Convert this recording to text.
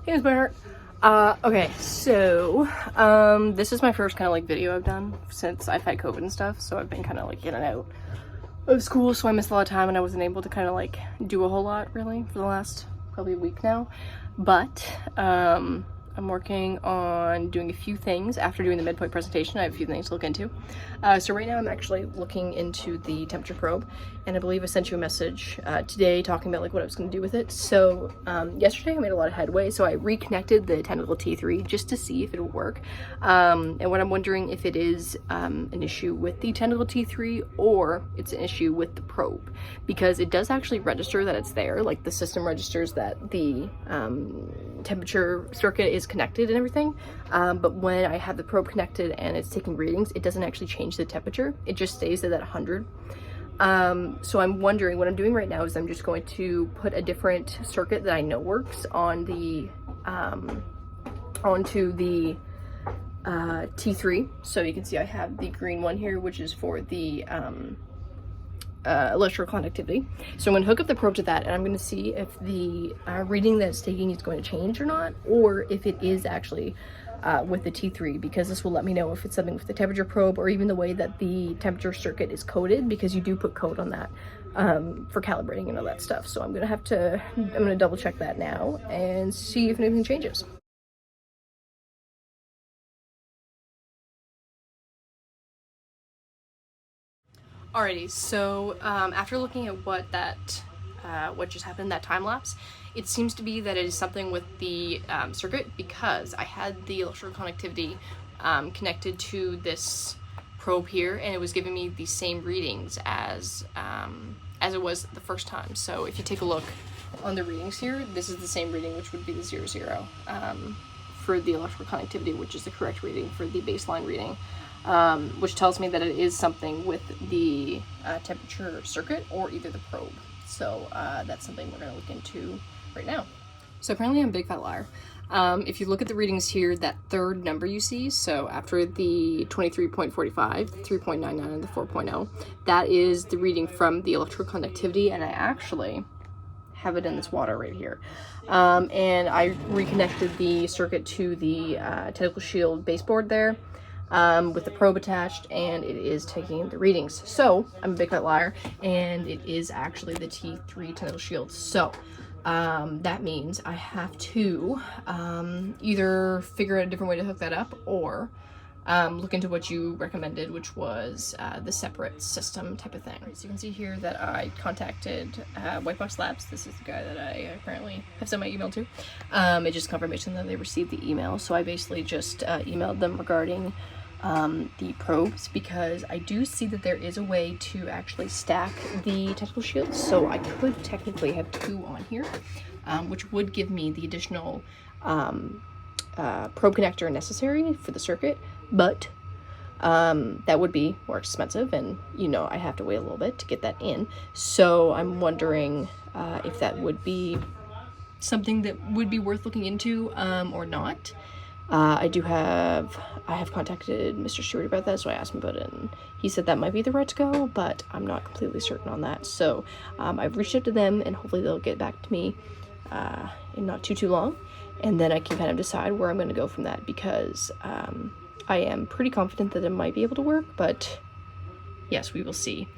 Here's my heart. Okay, so, this is my first kind of like video I've done since I've had COVID and stuff, so I've been kind of like in and out of school, so I missed a lot of time and I wasn't able to kind of like do a whole lot really for the last probably a week now. But, I'm working on doing a few things. After doing the midpoint presentation, I have a few things to look into. So right now I'm actually looking into the temperature probe, and I believe I sent you a message today talking about like what I was going to do with it. So yesterday I made a lot of headway, so I reconnected the Tentacle T3 just to see if it would work. And what I'm wondering if it is an issue with the Tentacle T3 or it's an issue with the probe, because it does actually register that it's there. Like the system registers that the temperature circuit is connected and everything, but when I have the probe connected and it's taking readings, it doesn't actually change the temperature. It just stays at that 100. So I'm wondering, what I'm doing right now is I'm just going to put a different circuit that I know works on the onto the T3. So you can see I have the green one here, which is for the electrical conductivity. So I'm going to hook up the probe to that, and I'm going to see if the reading that it's taking is going to change or not, or if it is actually with the T3, because this will let me know if it's something with the temperature probe or even the way that the temperature circuit is coded, because you do put code on that for calibrating and all that stuff. So I'm going to double check that now and see if anything changes. Alrighty, so after looking at what just happened, that time lapse, it seems to be that it is something with the circuit, because I had the electrical conductivity connected to this probe here, and it was giving me the same readings as it was the first time. So if you take a look on the readings here, this is the same reading, which would be the 00 for the electrical conductivity, which is the correct reading for the baseline reading. Which tells me that it is something with the temperature circuit or either the probe. So that's something we're going to look into right now. So apparently I'm a big fat liar. If you look at the readings here, that third number you see, so after the 23.45, 3.99, and the 4.0, that is the reading from the electrical conductivity, and I actually have it in this water right here. And I reconnected the circuit to the Tentacle Shield baseboard there, with the probe attached, and it is taking the readings. So I'm a big fat liar, and it is actually the T3 Tentacle Shield. So that means I have to either figure out a different way to hook that up, or look into what you recommended, which was the separate system type of thing. So you can see here that I contacted White Box Labs. This is the guy that I apparently have sent my email to. It's just confirmation that they received the email. So I basically just emailed them regarding the probes, because I do see that there is a way to actually stack the Tentacle Shields. So I could technically have two on here, which would give me the additional probe connector necessary for the circuit, but that would be more expensive, and you know I have to wait a little bit to get that in. So I'm wondering if that would be something that would be worth looking into or not. I have contacted Mr. Stewart about that, so I asked him about it, and he said that might be the route to go, but I'm not completely certain on that. So I've reached out to them, and hopefully they'll get back to me in not too long, and then I can kind of decide where I'm going to go from that, because I am pretty confident that it might be able to work, but yes, we will see.